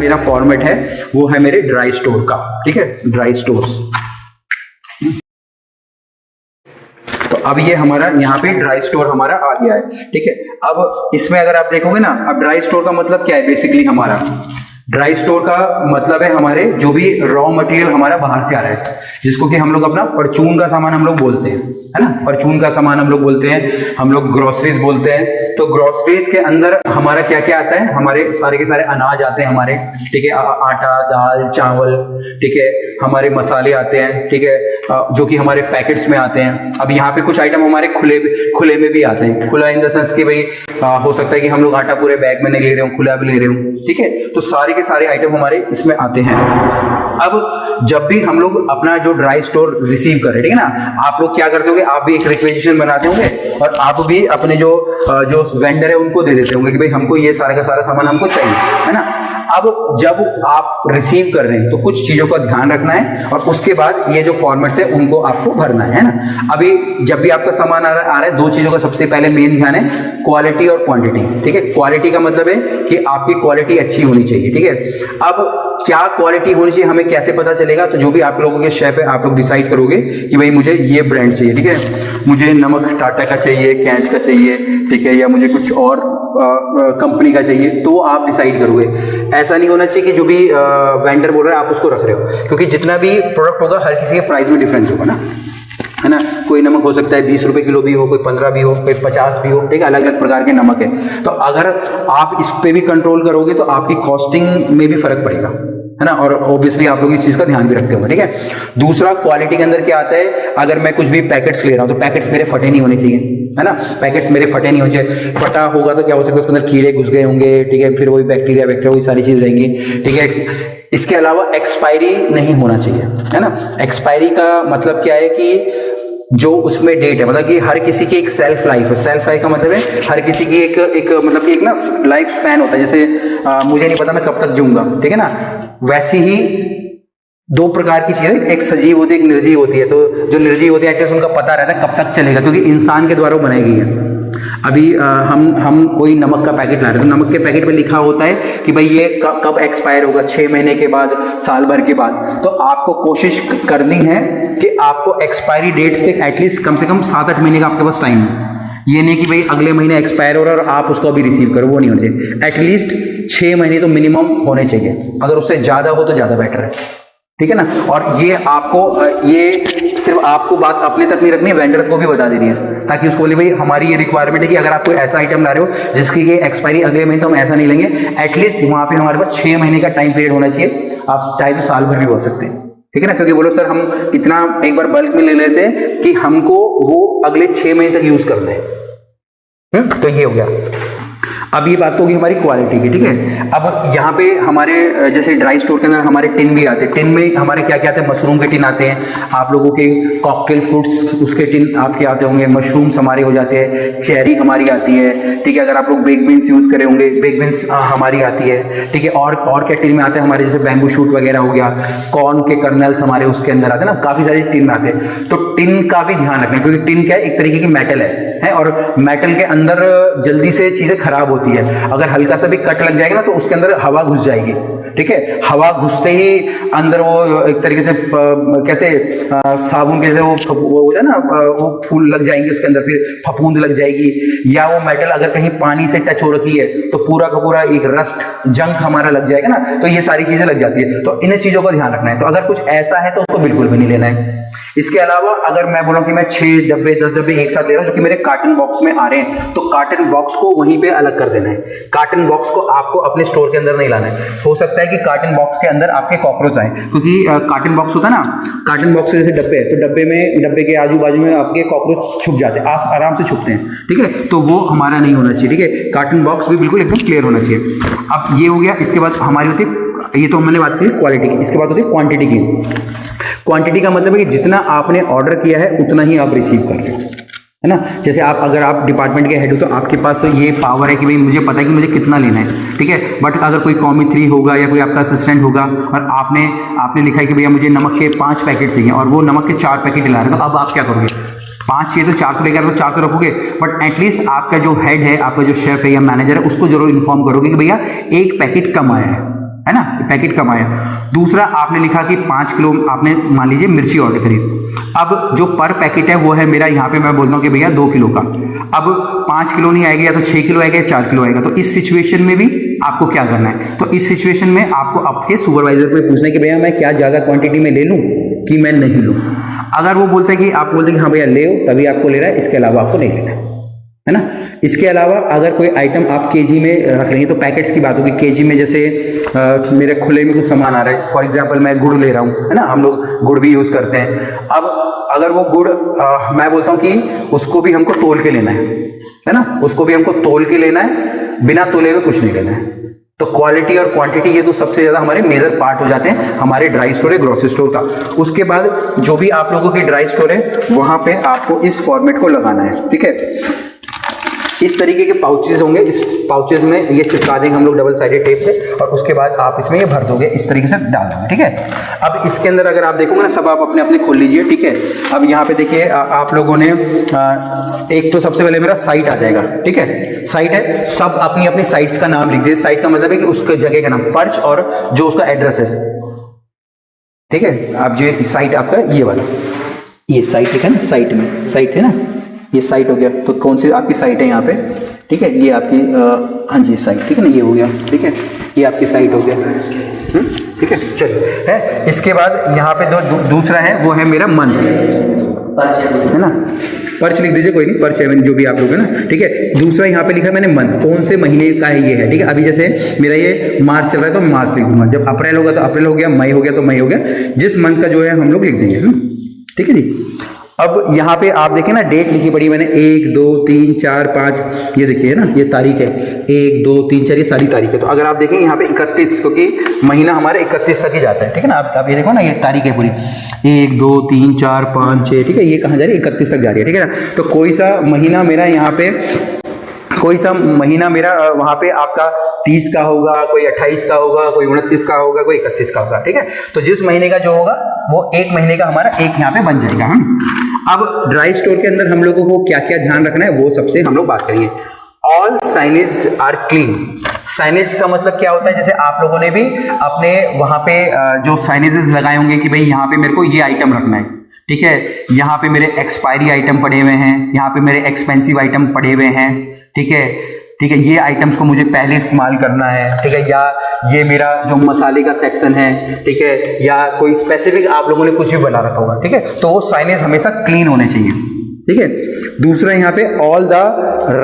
मेरा फॉर्मेट है वो है मेरे ड्राई स्टोर का, ठीक है, ड्राई स्टोर्स। तो अब ये हमारा यहाँ पे ड्राई स्टोर हमारा आ गया है, ठीक है। अब इसमें अगर आप देखोगे ना, अब ड्राई स्टोर का मतलब क्या है, बेसिकली हमारा ड्राई स्टोर का मतलब है हमारे जो भी रॉ मटेरियल हमारा बाहर से आ रहा है, जिसको कि हम लोग अपना परचून का सामान हम लोग बोलते हैं, है ना, परचून का सामान हम लोग बोलते हैं, हम लोग ग्रोसरीज बोलते हैं। तो ग्रोसरीज के अंदर हमारा क्या क्या आता है, हमारे सारे के सारे अनाज आते हैं हमारे, ठीक है, आटा, दाल, चावल, ठीक है, हमारे मसाले आते हैं, ठीक है, जो कि हमारे पैकेट्स में आते हैं। अब यहाँ पे कुछ आइटम हमारे खुले में भी आते हैं। खुला इन द सेंस कि भाई हो सकता है कि हम लोग आटा पूरे बैग में नहीं ले रहे हूँ, खुला भी ले रहे हूँ, ठीक है। तो सारे के सारे आइटम हमारे इसमें आते हैं। अब जब भी हम लोग अपना जो ड्राई स्टोर रिसीव कर रहे हैं, ठीक है ना, आप लोग क्या करते होंगे, आप भी एक रिक्वेजिशन बनाते होंगे और आप भी अपने जो वेंडर है उनको दे देते होंगे कि भाई हमको ये सारा का सारा सामान हमको चाहिए, है ना। अब जब आप रिसीव कर रहे हैं तो कुछ चीजों का ध्यान रखना है और उसके बाद ये जो फॉर्मेट्स है उनको आपको भरना है ना। अभी जब भी आपका सामान आ रहा है, दो चीजों का सबसे पहले मेन ध्यान है, क्वालिटी और क्वांटिटी, ठीक है। क्वालिटी का मतलब है कि आपकी क्वालिटी अच्छी होनी चाहिए, ठीक है। अब क्या क्वालिटी होनी चाहिए हमें कैसे पता चलेगा, तो जो भी आप लोगों के शेफ है आप लोग डिसाइड करोगे कि भाई मुझे ये ब्रांड चाहिए, ठीक है, मुझे नमक टाटा का चाहिए, कैच का चाहिए, ठीक है, या मुझे कुछ और कंपनी का चाहिए, तो आप डिसाइड करोगे। ऐसा नहीं होना चाहिए कि जो भी वेंडर बोल रहा है आप उसको रख रहे हो, क्योंकि जितना भी प्रोडक्ट होगा हर किसी के प्राइस में डिफरेंस होगा ना, है ना। कोई नमक हो सकता है 20 रुपए किलो भी हो, कोई 15 भी हो, कोई 50 भी हो, ठीक है, अलग अलग प्रकार के नमक है। तो अगर आप इस पे भी कंट्रोल करोगे तो आपकी कॉस्टिंग में भी फर्क पड़ेगा, है ना, और ऑब्वियसली आप लोग इस चीज का ध्यान भी रखते होंगे, ठीक है। दूसरा क्वालिटी के अंदर क्या आता है, अगर मैं कुछ भी पैकेट्स ले रहा हूं तो पैकेट्स मेरे फटे नहीं होने चाहिए, है ना, पैकेट्स मेरे फटे नहीं होने चाहिए। फटा होगा तो क्या हो सकता है उसके अंदर कीड़े घुस गए होंगे, ठीक है, फिर वही बैक्टीरिया वही सारी चीज रहेंगी, ठीक है। इसके अलावा एक्सपायरी नहीं होना चाहिए, है ना। एक्सपायरी का मतलब क्या है कि जो उसमें डेट है, मतलब कि हर किसी की एक सेल्फ लाइफ है। सेल्फ लाइफ का मतलब है हर किसी की एक मतलब कि एक ना लाइफ स्पैन होता है, जैसे मुझे नहीं पता मैं कब तक जीऊंगा, ठीक है ना। वैसे ही दो प्रकार की चीजें, एक सजीव होती है, एक निर्जीव होती है। तो जो निर्जीव होती है एटलीस्ट उनका पता रहता है कब तक चलेगा, क्योंकि इंसान के द्वारा बनाई गई है। अभी हम कोई नमक का पैकेट ला रहे हैं तो नमक के पैकेट पे लिखा होता है कि भाई ये कब एक्सपायर होगा, 6 महीने के बाद, साल भर के बाद। तो आपको कोशिश करनी है कि आपको एक्सपायरी डेट से एटलीस्ट कम से कम 7-8 महीने का आपके पास टाइम है। ये नहीं कि भाई अगले महीने एक्सपायर हो रहा है और आप उसको अभी रिसीव करो, वो नहीं होना चाहिए। एटलीस्ट 6 महीने तो मिनिमम होने चाहिए, अगर उससे ज्यादा हो तो ज्यादा बेटर है, ठीक है ना। और ये आपको ये सिर्फ आपको बात अपने तक नहीं रखनी है, वेंडर को भी बता देनी है, ताकि उसको बोले भाई हमारी ये रिक्वायरमेंट है कि अगर आप कोई ऐसा आइटम ला रहे हो जिसकी ये एक्सपायरी अगले महीने, तो हम ऐसा नहीं लेंगे। एटलीस्ट वहां पे हमारे पास 6 महीने का टाइम पीरियड होना चाहिए। आप चाहे तो साल भर भी बोल सकते हैं, ठीक है ना, क्योंकि बोलो सर हम इतना एक बार बल्क में ले लेते हैं कि हमको वो अगले 6 महीने तक यूज करना है। तो ये हो गया। अब ये बात होगी हमारी क्वालिटी की, ठीक है। अब यहाँ पे हमारे जैसे ड्राई स्टोर के अंदर हमारे टिन भी आते हैं। टिन में हमारे क्या क्या आते हैं, मशरूम के टिन आते हैं, आप लोगों के कॉकटेल फ्रूट्स उसके टिन आपके आते होंगे, मशरूम्स हमारे हो जाते हैं, चेरी हमारी आती है, ठीक है। अगर आप लोग बेक बीन्स यूज करे होंगे, बेक बीन्स हमारी आती है, ठीक है। और क्या टिन में आते हैं हमारे, जैसे बैम्बू शूट वगैरह हो गया, कॉर्न के कर्नल्स हमारे उसके अंदर आते हैं ना, काफी सारे टिन में आते हैं। तो टिन का भी ध्यान रखना, क्योंकि टिन क्या है, एक तरीके की मेटल है और मेटल के अंदर जल्दी से चीजें खराब होती है। अगर हल्का सा भी कट लग जाएगा ना तो उसके अंदर हवा घुस जाएगी, ठीक है। हवा घुसते ही अंदर वो एक तरीके से कैसे साबुन के वो हो जाए ना, वो फूल लग जाएंगे उसके अंदर, फिर फफूंद लग जाएगी। या वो मेटल अगर कहीं पानी से टच हो रखी है तो पूरा का पूरा एक रस्ट जंक हमारा लग जाएगा ना, तो ये सारी चीजें लग जाती है। तो इन चीजों का ध्यान रखना है। तो अगर कुछ ऐसा है तो उसको बिल्कुल भी नहीं लेना है। इसके अलावा अगर मैं बोलूं कि मैं 6 डब्बे 10 डब्बे एक साथ ले रहा हूं जो कि मेरे कार्टन बॉक्स में आ रहे हैं, तो कार्टन बॉक्स को वहीं पे अलग कर देना है। कार्टन बॉक्स को आपको अपने स्टोर के अंदर नहीं लाना है। हो सकता है कि कार्टन बॉक्स के अंदर आपके कॉकरोच आए, क्योंकि कार्टन बॉक्स होता है ना, कार्टन बॉक्स जैसे डब्बे है, तो डब्बे के आजू बाजू में आपके कॉकरोच छुप जाते हैं, आराम से छुपते हैं, ठीक है। तो वो हमारा नहीं होना चाहिए, ठीक है। कार्टन बॉक्स भी बिल्कुल एकदम क्लियर होना चाहिए। अब ये हो गया। इसके बाद हमारी होती है, ये तो मैंने बात की क्वालिटी की, इसके बाद होती है क्वांटिटी की। क्वांटिटी का मतलब है कि जितना आपने ऑर्डर किया है उतना ही आप रिसीव कर रहे हो, है ना। जैसे अगर आप डिपार्टमेंट के हेड हो तो आपके पास ये पावर है कि भाई मुझे पता है कि मुझे कितना लेना है, ठीक है। बट अगर कोई कॉमी 3 होगा या कोई आपका असिस्टेंट होगा और आपने लिखा है कि भैया मुझे नमक के 5 पैकेट चाहिए और वो नमक के 4 पैकेट ला रहे हैं, तो अब आप क्या करोगे? 5 चाहिए तो 4 तो लेकर, तो 4 तो रखोगे, बट एटलीस्ट आपका जो हेड है, आपका जो शेफ है या मैनेजर है, उसको जरूर इन्फॉर्म करोगे कि भैया एक पैकेट कम आया है, है ना, पैकेट कम आया। दूसरा आपने लिखा कि 5 किलो आपने मान लीजिए मिर्ची ऑर्डर करी, अब जो पर पैकेट है वो है मेरा यहाँ पे मैं बोलता हूँ कि भैया 2 किलो का। अब 5 किलो नहीं आएगा, या तो 6 किलो आएगा या 4 किलो आएगा। तो इस सिचुएशन में भी आपको क्या करना है, तो इस सिचुएशन में आपको आपके सुपरवाइजर को पूछना है कि भैया मैं क्या ज़्यादा क्वांटिटी में ले लूँ कि मैं नहीं लूँ। अगर वो बोलते हैं कि आप बोलते हैं कि हाँ भैया ले तभी आपको ले रहा है, इसके अलावा आपको नहीं लेना है ना। इसके अलावा अगर कोई आइटम आप केजी में रख लेंगे तो पैकेट्स की बात होगी। केजी में जैसे मेरे खुले में कुछ सामान आ रहा है, फॉर एग्जांपल मैं गुड़ ले रहा हूँ, है ना, हम लोग गुड़ भी यूज़ करते हैं। अब अगर वो गुड़ मैं बोलता हूँ कि उसको भी हमको तोल के लेना है ना, उसको भी हमको तोल के लेना है, बिना तोले हुए कुछ नहीं लेना है। तो क्वालिटी और क्वांटिटी ये तो सबसे ज़्यादा हमारे मेजर पार्ट हो जाते हैं हमारे ड्राई स्टोर है, ग्रोसरी स्टोर का। उसके बाद जो भी आप लोगों की ड्राई स्टोर है वहाँ पे आपको इस फॉर्मेट को लगाना है, ठीक है। इस तरीके के पाउचेस होंगे, इस पाउचेस में ये चिपका देंगे हम लोग डबल साइडेड टेप से, और उसके बाद आप इसमें ये भर दोगे, इस तरीके से डाल दोगे, ठीक है। अब इसके अंदर अगर आप देखोगे ना, सब आप अपने अपने खोल लीजिए, ठीक है। अब यहाँ पे देखिए आप लोगों ने एक तो सबसे पहले मेरा साइट आ जाएगा, ठीक है, साइट है, सब अपनी अपनी साइट्स का नाम लिख दिए। साइट का मतलब है कि उसके जगह का नाम, पर्च और जो उसका एड्रेस है, ठीक है। अब ये साइट आपका ये वाला, ये साइट है ना, साइट में साइट है ना, ये साइट हो गया। तो कौन सी आपकी साइट है यहाँ पे, ठीक है, ये आपकी हाँ जी साइट, ठीक है ना, ये हो गया, ठीक है, ये आपकी साइट हो गया, ठीक है, चलिए है। इसके बाद यहाँ पे दूसरा है वो है मेरा मंथ, है ना, पर्च लिख दीजिए, कोई नहीं, पर्च है जो भी आप लोग है ना, ठीक है। दूसरा यहाँ पे लिखा है मैंने मंथ, कौन से महीने का है ये है, ठीक है। अभी जैसे मेरा ये मार्च चल रहा है तो मार्च लिख दूंगा, जब अप्रैल होगा तो अप्रैल हो गया, मई हो गया तो मई हो गया, जिस मंथ का जो है हम लोग लिख देंगे, ठीक है जी। अब यहाँ पे आप देखें ना, डेट लिखी पड़ी मैंने 1 2 3 4 5, ये देखिए ना, ये तारीख है 1 2 3 4, ये सारी तारीख है। तो अगर आप देखें यहाँ पे 31, क्योंकि महीना हमारे 31 तक ही जाता है, ठीक है ना। आप ये देखो ना, ये तारीख है पूरी 1 2 3 4 5 6, ठीक है, ये कहाँ जा रही है, 31 तक जा रही है, ठीक है ना। तो कोई सा महीना मेरा यहाँ पे, कोई सा महीना मेरा वहां पे आपका 30 का होगा, कोई 28 का होगा, कोई 29 का होगा, कोई 31 का होगा, ठीक है। तो जिस महीने का जो होगा वो एक महीने का हमारा एक यहाँ पे बन जाएगा। हम अब ड्राई स्टोर के अंदर हम लोगों को क्या क्या ध्यान रखना है वो सबसे हम लोग बात करेंगे। All signage are clean. Signage का मतलब क्या होता है, जैसे आप लोगों ने भी अपने वहां पे जो साइनेजेस लगाए होंगे कि भाई यहाँ पे मेरे को ये आइटम रखना है, ठीक है, यहाँ पे मेरे एक्सपायरी आइटम पड़े हुए हैं, यहाँ पे मेरे एक्सपेंसिव आइटम पड़े हुए हैं, ठीक है, ठीक है, ये आइटम्स को मुझे पहले इस्तेमाल करना है, ठीक है, या ये मेरा जो मसाले का सेक्शन है, ठीक है, या कोई स्पेसिफिक आप लोगों ने कुछ भी बना रखा होगा, ठीक है, तो वो साइनेज हमेशा क्लीन होने चाहिए, ठीक है। दूसरा यहाँ पे all the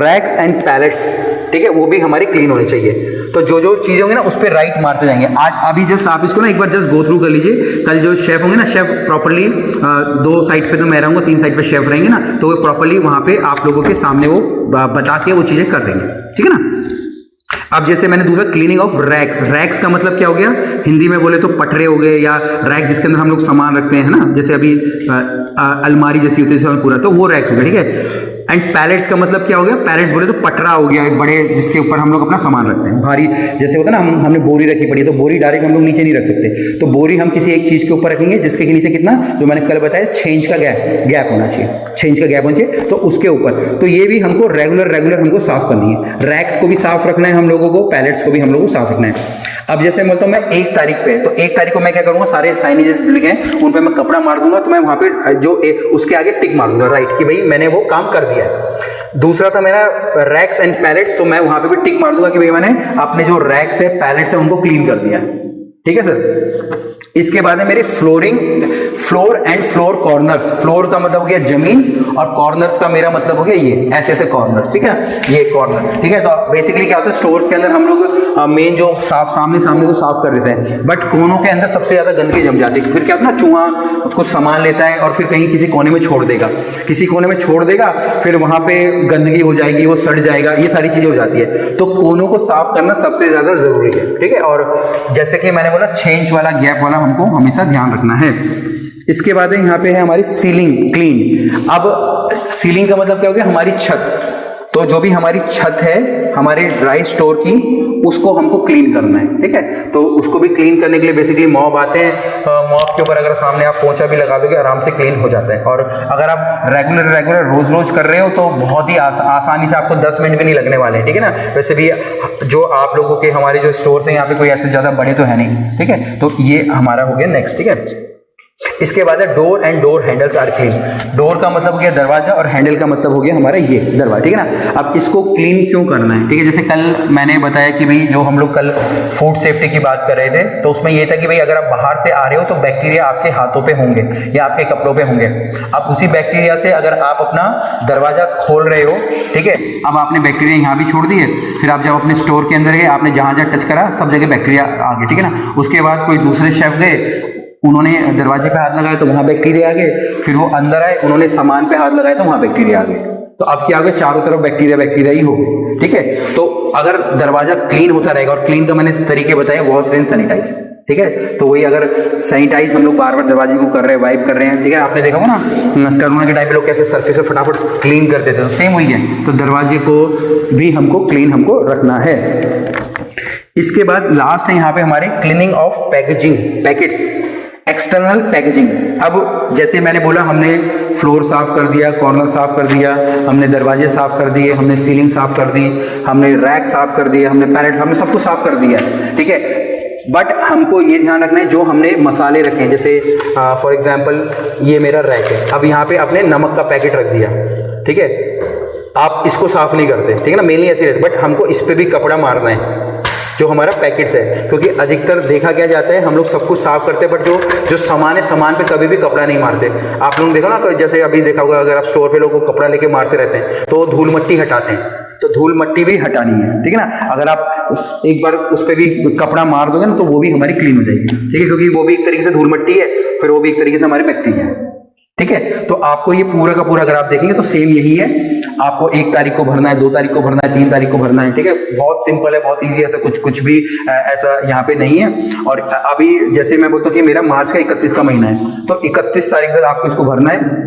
racks and pallets, ठीक है, वो भी हमारे क्लीन होने चाहिए। तो जो जो चीजें होंगी ना उस पर राइट मारते जाएंगे। आज अभी जस्ट आप इसको ना एक बार जस्ट गो थ्रू कर लीजिए। कल जो शेफ होंगे ना, शेफ प्रॉपरली 2 साइड पे तो मैं रहूंगा, 3 साइड पे शेफ रहेंगे ना, तो वो प्रॉपरली वहां पे आप लोगों के सामने वो बता के वो चीजें कर देंगे, ठीक है ना। अब जैसे मैंने दूसरा क्लीनिंग ऑफ रैक्स, रैक्स का मतलब क्या हो गया, हिंदी में बोले तो पटरे हो गए, या रैक जिसके अंदर हम लोग सामान रखते हैं ना, जैसे अभी अलमारी जैसी होती है पूरा, तो वो रैक्स हो गया, ठीक है। एंड पैलेट्स का मतलब क्या हो गया, पैलेट्स बोले तो पटरा हो गया, एक बड़े जिसके ऊपर हम लोग अपना सामान रखते हैं, भारी जैसे होता है ना, हमने बोरी रखी पड़ी है तो बोरी डायरेक्ट हम लोग नीचे नहीं रख सकते, तो बोरी हम किसी एक चीज के ऊपर रखेंगे जिसके नीचे कितना, जो मैंने कल बताया 6 इंच का गैप होना चाहिए, 6 इंच का गैप होना चाहिए, तो उसके ऊपर, तो ये भी हमको रेगुलर हमको साफ करनी है। रैक्स को भी साफ रखना है हम लोगों को, पैलेट्स को भी हम लोगों को साफ रखना है। अब जैसे बोलता हूँ मैं 1 तारीख पे, तो 1 तारीख को मैं क्या करूंगा, सारे साइनेजेस लिखे हैं उन पे मैं कपड़ा मार दूंगा, तो मैं वहां पे जो उसके आगे टिक मार दूंगा, राइट, कि भाई मैंने वो काम कर दिया है। दूसरा था मेरा रैक्स एंड पैलेट्स, तो मैं वहां पे भी टिक मार दूंगा कि भाई मैंने अपने जो रैक्स है, पैलेट्स है, उनको क्लीन कर दिया, ठीक है सर। इसके बाद है मेरे flooring, floor and floor corners. Floor का मतलब हो गया जमीन, और कॉर्नर्स का मेरा मतलब हो गया ये ऐसे ऐसे कॉर्नर्स, ठीक है, ये कॉर्नर, ठीक है। तो बेसिकली क्या होता है, स्टोर्स के अंदर हम लोग मेन जो सामने को साफ कर देते हैं, बट कोनों के अंदर सबसे ज्यादा गंदगी जम जाती है। फिर क्या होता है ना, चूहा कुछ सामान लेता है और फिर कहीं किसी कोने में छोड़ देगा, फिर वहां पे गंदगी हो जाएगी, वो सड़ जाएगा, ये सारी चीजें हो जाती है। तो कोनों को साफ करना सबसे ज्यादा जरूरी है, ठीक है। और जैसे कि मैंने बोला 6 इंच वाला गैप वाला हमको हमेशा ध्यान रखना है। इसके बाद यहाँ पे है हमारी सीलिंग क्लीन। अब सीलिंग का मतलब क्या हो गया, हमारी छत, तो जो भी हमारी छत है हमारे ड्राई स्टोर की, उसको हमको क्लीन करना है, ठीक है। तो उसको भी क्लीन करने के लिए बेसिकली मॉब आते हैं, मॉब के ऊपर अगर सामने आप पोंछा भी लगा दोगे आराम से क्लीन हो जाता है। और अगर आप रेगुलर रोज कर रहे हो तो बहुत ही आसानी से आपको 10 मिनट भी नहीं लगने वाले, ठीक है ना। वैसे भी जो आप लोगों के हमारे जो स्टोर्स हैं यहाँ पे कोई ऐसे ज़्यादा बड़े तो है नहीं, ठीक है। तो ये हमारा हो गया नेक्स्ट, ठीक है। इसके बाद है door and door handles are clean. Door का मतलब हो गया दरवाजा और हैंडल का मतलब हो गया हमारा ये दरवाजा, ठीक है ना। अब इसको क्लीन क्यों करना है, ठीक है। जैसे कल मैंने बताया कि भाई जो हम लोग कल फूड सेफ्टी की बात कर रहे थे, तो उसमें ये था कि भाई अगर आप बाहर से आ रहे हो तो बैक्टीरिया आपके हाथों पे होंगे या आपके कपड़ों पे होंगे। अब उसी बैक्टीरिया से अगर आप अपना दरवाजा खोल रहे हो, ठीक है, अब आपने बैक्टीरिया यहाँ भी छोड़ दिए, फिर आप जब अपने स्टोर के अंदर गए आपने जहाँ जहाँ टच करा सब जगह बैक्टीरिया आ गए, ठीक है ना। उसके बाद कोई दूसरे शेफ गए, उन्होंने दरवाजे पे हाथ लगाया तो वहां बैक्टीरिया आ गए, फिर वो अंदर आए उन्होंने सामान पे हाथ लगाया तो वहां बैक्टीरिया आ गए। तो अब क्या हो गया, चारों तरफ बैक्टीरिया ही हो गए, ठीक है। तो अगर दरवाजा क्लीन होता रहेगा, और क्लीन का मैंने तरीके बताए, वॉश रिंस सैनिटाइज, ठीक है। तो वही अगर सैनिटाइज हम लोग बार बार दरवाजे को कर रहे हैं, वाइप कर रहे हैं, ठीक है। आपने देखा होगा ना कोरोना के टाइम पे लोग कैसे सरफेस से फटाफट क्लीन करते थे, तो सेम वही है। तो दरवाजे को भी हमको क्लीन हमको रखना है। इसके बाद लास्ट है यहाँ पे हमारे cleaning of packaging, packets, external packaging. अब जैसे मैंने बोला हमने फ्लोर साफ कर दिया, कॉर्नर साफ कर दिया, हमने दरवाजे साफ कर दिए, हमने सीलिंग साफ कर दी, हमने रैक साफ कर दिए, हमने पैलेट, हमने सब कुछ साफ कर दिया, ठीक है। बट हमको ये ध्यान रखना है जो हमने मसाले रखे हैं, जैसे फॉर एग्जांपल ये मेरा रैक है, अब यहाँ पे आपने नमक का पैकेट रख दिया, ठीक है। आप इसको साफ नहीं करते, ठीक है ना, मेनली ऐसे रहते, बट हमको इस पे भी कपड़ा मारना है जो हमारा पैकेट्स है, क्योंकि अधिकतर देखा क्या जाता है हम लोग सब कुछ साफ करते हैं, बट जो सामान है सामान पे कभी भी कपड़ा नहीं मारते। आप लोग देखो ना, जैसे अभी देखा होगा अगर आप स्टोर पे लोगों को कपड़ा लेके मारते रहते हैं तो धूल मट्टी हटाते हैं, तो धूल मट्टी भी हटानी है, ठीक है ना। अगर आप एक बार उस पर भी कपड़ा मार दोगे ना तो वो भी हमारी क्लीन हो जाएगी, ठीक है, क्योंकि वो भी एक तरीके से धूल मट्टी है, फिर वो भी एक तरीके से हमारे बैक्टीरिया है, ठीक है। तो आपको ये पूरा का पूरा अगर आप देखेंगे तो सेम यही है, आपको 1 तारीख को भरना है, 2 तारीख को भरना है, 3 तारीख को भरना है, ठीक है। बहुत सिंपल है, बहुत इजी है, ऐसा कुछ भी ऐसा यहाँ पे नहीं है। और अभी जैसे मैं बोलता हूँ कि मेरा मार्च का 31 का महीना है, तो 31 तारीख तक आपको इसको भरना है।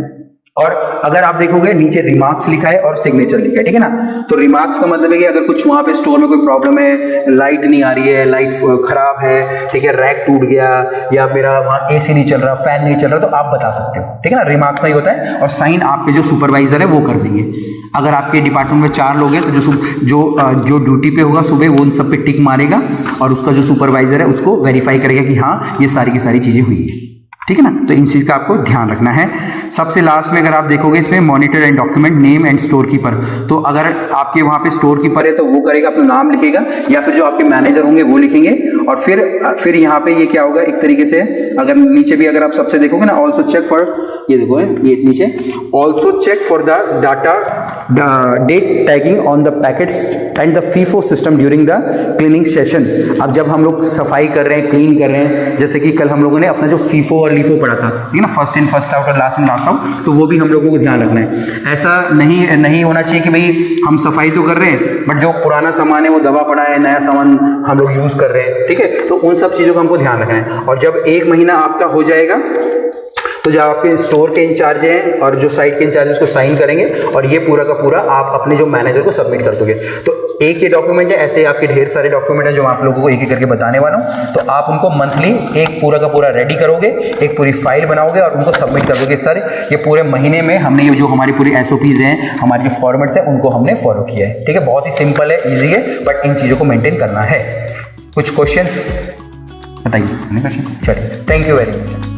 और अगर आप देखोगे नीचे रिमार्क्स लिखा है और सिग्नेचर लिखा है, ठीक है ना। तो रिमार्क्स का मतलब है कि अगर कुछ वहां पे स्टोर में कोई प्रॉब्लम है, लाइट नहीं आ रही है, लाइट खराब है, ठीक है, रैक टूट गया, या मेरा वहां एसी नहीं चल रहा, फैन नहीं चल रहा, तो आप बता सकते हो, ठीक है ना। रिमार्क्स में ही होता है, और साइन आपके जो सुपरवाइजर है वो कर देंगे। अगर आपके डिपार्टमेंट में 4 लोग हैं तो जो ड्यूटी पे होगा सुबह वो उन सब पे टिक मारेगा, और उसका जो सुपरवाइजर है उसको वेरीफाई करेगा कि हाँ ये सारी की सारी चीजें हुई है, ठीक है ना। तो इन चीज का आपको ध्यान रखना है। सबसे लास्ट में अगर आप देखोगे इसमें monitor and document name and store keeper, तो अगर आपके वहां पे स्टोर कीपर है तो वो करेगा, अपना नाम लिखेगा, या फिर जो आपके मैनेजर होंगे वो लिखेंगे। और फिर यहाँ पे ये क्या होगा, एक तरीके से अगर नीचे भी अगर आप सबसे देखोगे ना, ऑल्सो चेक फॉर, ये देखो ये नीचे, also check for the data date tagging on the packets and the FIFO system during the cleaning session. अब जब हम लोग सफाई कर रहे हैं, क्लीन कर रहे हैं, जैसे कि कल हम लोगों ने अपना जो फीफो और लीफो पढ़ा था, ठीक है ना, फर्स्ट इन फर्स्ट आउट और लास्ट इन लास्ट आउट, तो वो भी हम लोगों को ध्यान रखना है। ऐसा नहीं होना चाहिए कि भाई हम सफाई तो कर रहे हैं बट जो पुराना सामान है वो दबा पड़ा है, नया सामान हम लोग यूज कर रहे हैं, ठीक है। तो उन सब चीजों का हमको ध्यान रखना है। और जब 1 महीना आपका हो जाएगा तो जो आपके स्टोर के इंचार्ज हैं और जो साइट के इंचार्ज उसको साइन करेंगे, और ये पूरा का पूरा आप अपने जो मैनेजर को सबमिट कर दोगे। तो एक ये डॉक्यूमेंट है, ऐसे आपके ढेर सारे डॉक्यूमेंट है जो आप लोगों को एक एक करके बताने वाला हूँ। तो आप उनको मंथली एक पूरा का पूरा रेडी करोगे, एक पूरी फाइल बनाओगे और उनको सबमिट कर दोगे सारे। ये पूरे महीने में हमने ये जो हमारी पूरी SOPs हैं, हमारे जो फॉर्मेट्स हैं, उनको हमने फॉलो किया है, ठीक है। बहुत ही सिंपल है, ईजी है, बट इन चीज़ों को मेंटेन करना है। कुछ क्वेश्चंस बताइए, चलिए, थैंक यू वेरी मच।